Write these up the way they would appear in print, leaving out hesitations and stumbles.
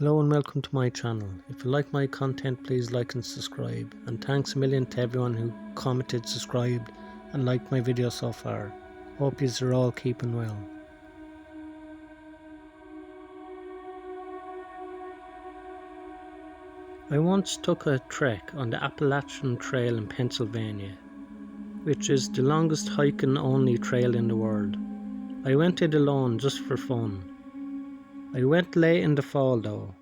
Hello and welcome to my channel. If you like my content, please like and subscribe, and thanks a million to everyone who commented, subscribed and liked my video so far. Hope yous are all keeping well. I once took a trek on the Appalachian Trail in Pennsylvania, which is the longest hiking only trail in the world. I went it alone just for fun. I went late in the fall though,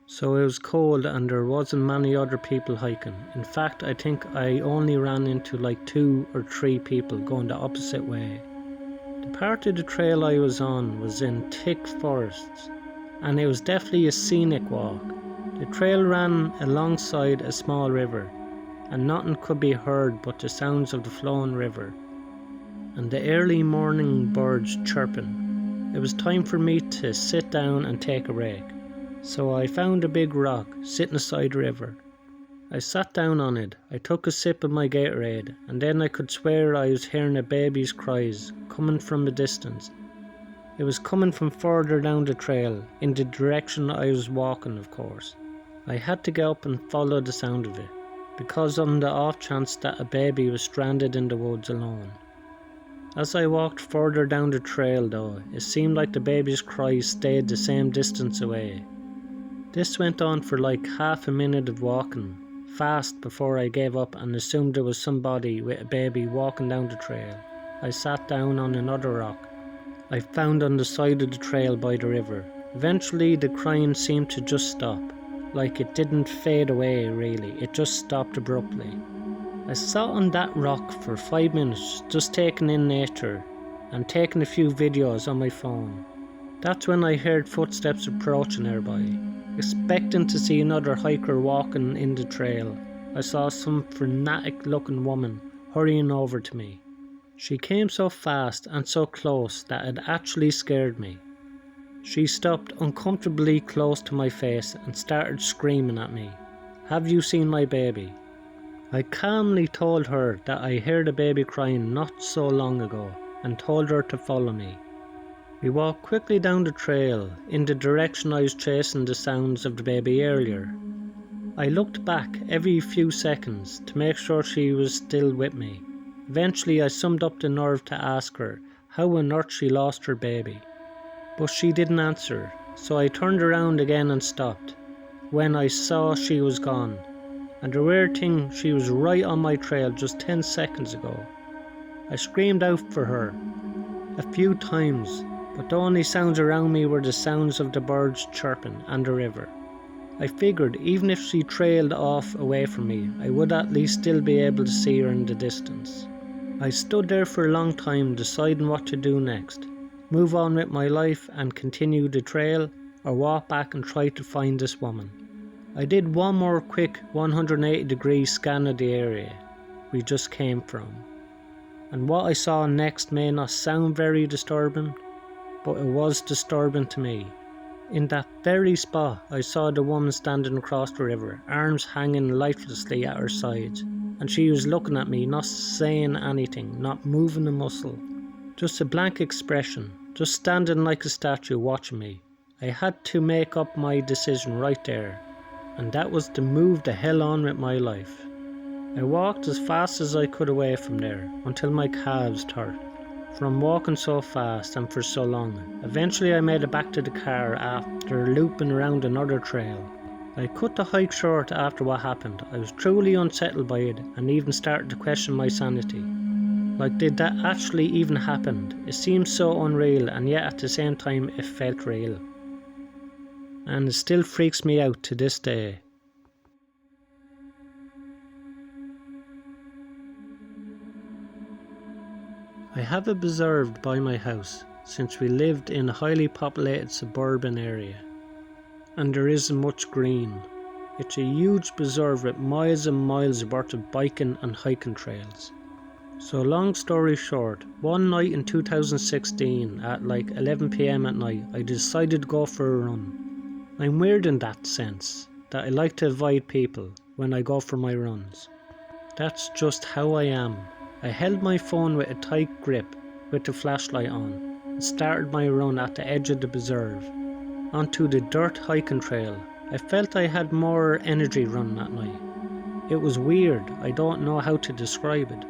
so it was cold and there wasn't many other people hiking. In fact, I think I only ran into like 2 or 3 people going the opposite way. The part of the trail I was on was in thick forests, and it was definitely a scenic walk. The trail ran alongside a small river, and nothing could be heard but the sounds of the flowing river and the early morning birds chirping. It was time for me to sit down and take a break, so I found a big rock sitting beside the river. I sat down on it, I took a sip of my Gatorade, and then I could swear I was hearing a baby's cries coming from a distance. It was coming from further down the trail, in the direction I was walking of course. I had to get up and follow the sound of it, because on the off chance that a baby was stranded in the woods alone. As I walked further down the trail though, it seemed like the baby's cries stayed the same distance away. This went on for like half a minute of walking fast before I gave up and assumed there was somebody with a baby walking down the trail. I sat down on another rock I found on the side of the trail by the river. Eventually the crying seemed to just stop, like it didn't fade away really, it just stopped abruptly. I sat on that rock for 5 minutes just taking in nature and taking a few videos on my phone. That's when I heard footsteps approaching nearby. Expecting to see another hiker walking in the trail, I saw some frenetic looking woman hurrying over to me. She came so fast and so close that it actually scared me. She stopped uncomfortably close to my face and started screaming at me, "Have you seen my baby?" I calmly told her that I heard a baby crying not so long ago and told her to follow me. We walked quickly down the trail in the direction I was chasing the sounds of the baby earlier. I looked back every few seconds to make sure she was still with me. Eventually I summoned up the nerve to ask her how on earth she lost her baby, but she didn't answer, so I turned around again and stopped when I saw she was gone. And the weird thing, she was right on my trail just 10 seconds ago. I screamed out for her a few times, but the only sounds around me were the sounds of the birds chirping and the river. I figured even if she trailed off away from me, I would at least still be able to see her in the distance. I stood there for a long time deciding what to do next. Move on with my life and continue the trail, or walk back and try to find this woman. I did one more quick 180-degree scan of the area we just came from, and what I saw next may not sound very disturbing, but it was disturbing to me. In that very spot I saw the woman standing across the river, arms hanging lifelessly at her sides, and she was looking at me, not saying anything, not moving a muscle, just a blank expression, just standing like a statue watching me. I had to make up my decision right there, and that was to move the hell on with my life. I walked as fast as I could away from there until my calves hurt from walking so fast and for so long. Eventually I made it back to the car after looping around another trail. I cut the hike short after what happened. I was truly unsettled by it and even started to question my sanity. Like, did that actually even happen? It seemed so unreal, and yet at the same time it felt real. And it still freaks me out to this day. I have observed by my house since we lived in a highly populated suburban area, and there isn't much green. It's a huge preserve with miles and miles worth of biking and hiking trails. So long story short, one night in 2016 at like 11 PM at night, I decided to go for a run. I'm weird in that sense, that I like to avoid people when I go for my runs. That's just how I am. I held my phone with a tight grip with the flashlight on and started my run at the edge of the preserve. onto the dirt hiking trail. I felt I had more energy running that night. It was weird, I don't know how to describe it.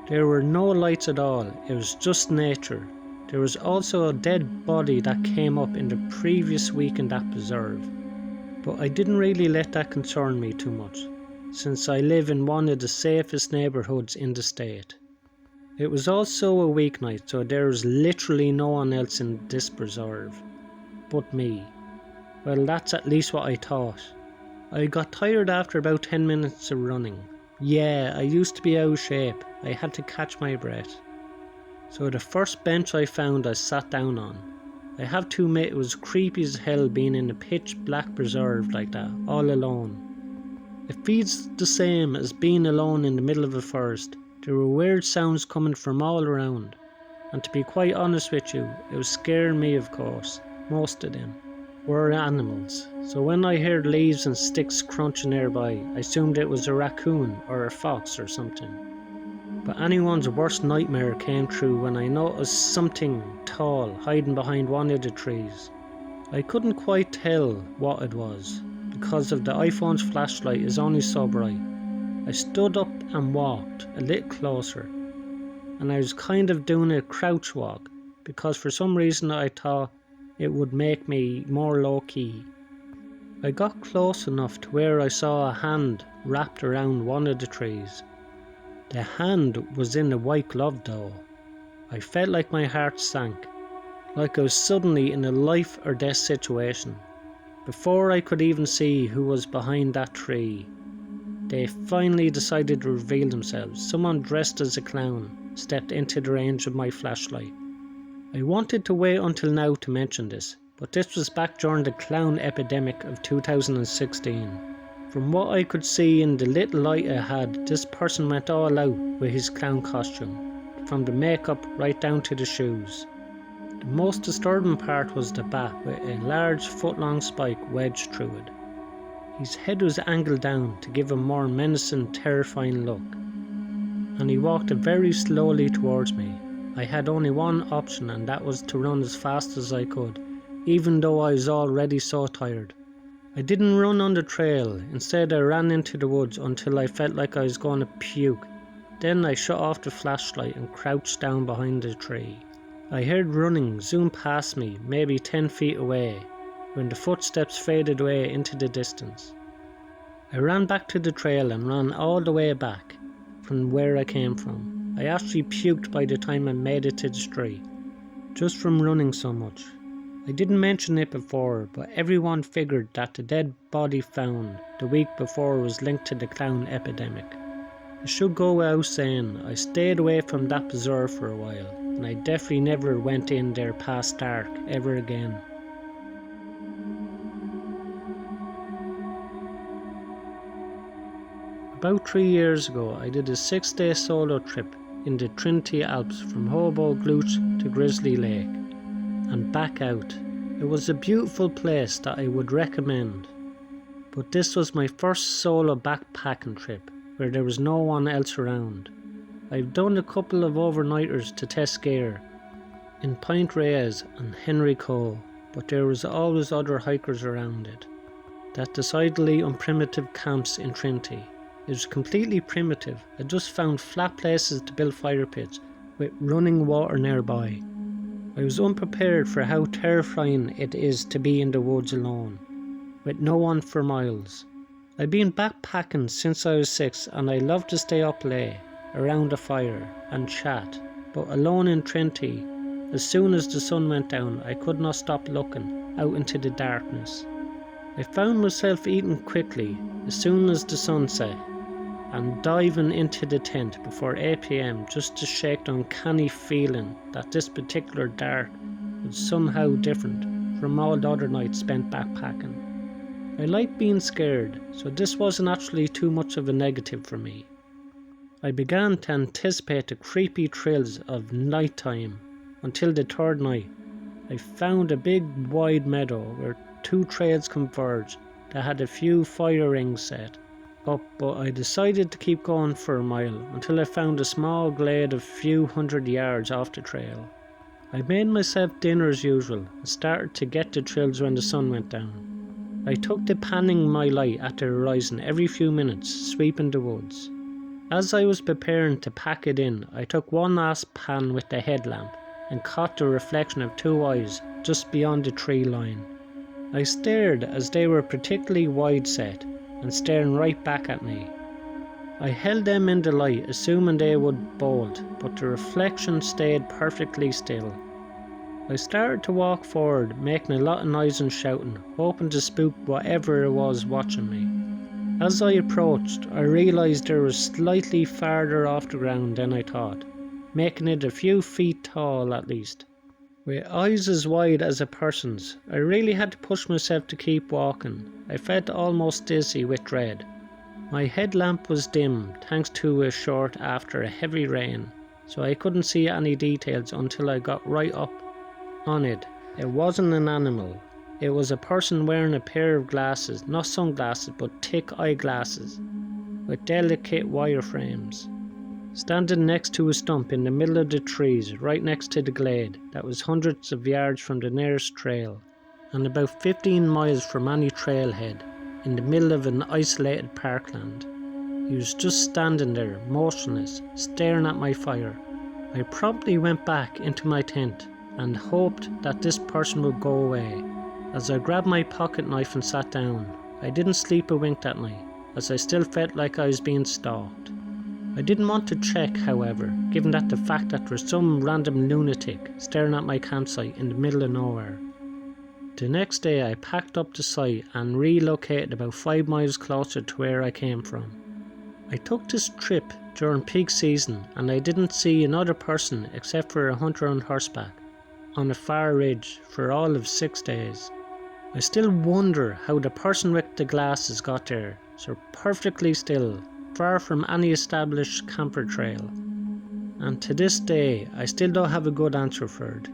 There were no lights at all, it was just nature. There was also a dead body that came up in the previous week in that preserve. But I didn't really let that concern me too much, since I live in one of the safest neighbourhoods in the state. It was also a weeknight, so there was literally no one else in this preserve but me. Well, that's at least what I thought. I got tired after about 10 minutes of running. Yeah, I used to be out of shape. I had to catch my breath. So the first bench I found I sat down on. I have to admit it was creepy as hell being in a pitch black preserve like that, all alone. It feels the same as being alone in the middle of a forest. There were weird sounds coming from all around. And to be quite honest with you, it was scaring me, of course. Most of them were animals, so when I heard leaves and sticks crunching nearby, I assumed it was a raccoon or a fox or something. But anyone's worst nightmare came true when I noticed something tall hiding behind one of the trees. I couldn't quite tell what it was, because of the iPhone's flashlight is only so bright. I stood up and walked a little closer, and I was kind of doing a crouch walk, because for some reason I thought it would make me more low-key. I got close enough to where I saw a hand wrapped around one of the trees. The hand was in a white glove though. I felt like my heart sank, like I was suddenly in a life or death situation. Before I could even see who was behind that tree, they finally decided to reveal themselves. Someone dressed as a clown stepped into the range of my flashlight. I wanted to wait until now to mention this, but this was back during the clown epidemic of 2016. From what I could see in the little light I had, this person went all out with his clown costume, from the makeup right down to the shoes. The most disturbing part was the bat with a large foot-long spike wedged through it. His head was angled down to give a more menacing, terrifying look, and he walked very slowly towards me. I had only one option, and that was to run as fast as I could, even though I was already so tired. I didn't run on the trail, instead I ran into the woods until I felt like I was going to puke. Then I shut off the flashlight and crouched down behind the tree. I heard running zoom past me, maybe 10 feet away, when the footsteps faded away into the distance. I ran back to the trail and ran all the way back from where I came from. I actually puked by the time I made it to the street, just from running so much. I didn't mention it before, but everyone figured that the dead body found the week before was linked to the clown epidemic. I should go without saying, I stayed away from that preserve for a while, and I definitely never went in there past dark ever again. About 3 years ago, I did a 6-day solo trip in the Trinity Alps from Hobo Gulch to Grizzly Lake and back out. It was a beautiful place that I would recommend, but this was my first solo backpacking trip where there was no one else around. I've done a couple of overnighters to test gear in Point Reyes and Henry Cove, but there was always other hikers around it. That decidedly unprimitive camps in Trinity. It was completely primitive. I just found flat places to build fire pits with running water nearby. I was unprepared for how terrifying it is to be in the woods alone, with no one for miles. I've been backpacking since I was 6 and I love to stay up late, around a fire and chat, but alone in Trinity, as soon as the sun went down I could not stop looking out into the darkness. I found myself eating quickly as soon as the sun set, and diving into the tent before 8 PM just to shake the uncanny feeling that this particular dark was somehow different from all the other nights spent backpacking. I like being scared, so this wasn't actually too much of a negative for me. I began to anticipate the creepy thrills of nighttime until the third night. I found a big wide meadow where 2 trails converged that had a few fire rings set up, but I decided to keep going for a mile until I found a small glade a few 100 yards off the trail. I made myself dinner as usual and started to get the chills when the sun went down. I took to panning my light at the horizon every few minutes, sweeping the woods. As I was preparing to pack it in, I took one last pan with the headlamp and caught the reflection of two eyes just beyond the tree line. I stared as they were particularly wide set and staring right back at me. I held them in the light, assuming they would bolt, but the reflection stayed perfectly still. I started to walk forward, making a lot of noise and shouting, hoping to spook whatever it was watching me. As I approached, I realised they were slightly farther off the ground than I thought, making it a few feet tall at least. With eyes as wide as a person's, I really had to push myself to keep walking. I felt almost dizzy with dread. My headlamp was dim thanks to a short after a heavy rain, so I couldn't see any details until I got right up on it. It wasn't an animal. It was a person wearing a pair of glasses, not sunglasses but thick eyeglasses, with delicate wire frames, standing next to a stump in the middle of the trees right next to the glade that was hundreds of yards from the nearest trail and about 15 miles from any trailhead. In the middle of an isolated parkland. He was just standing there, motionless, staring at my fire. I promptly went back into my tent and hoped that this person would go away. As I grabbed my pocket knife and sat down, I didn't sleep a wink that night, as I still felt like I was being stalked. I didn't want to check, however, given that the fact that there was some random lunatic staring at my campsite in the middle of nowhere. The next day I packed up the site and relocated about 5 miles closer to where I came from. I took this trip during peak season and I didn't see another person except for a hunter on horseback on a far ridge for all of 6 days. I still wonder how the person with the glasses got there, so perfectly still, far from any established camper trail. And to this day I still don't have a good answer for it.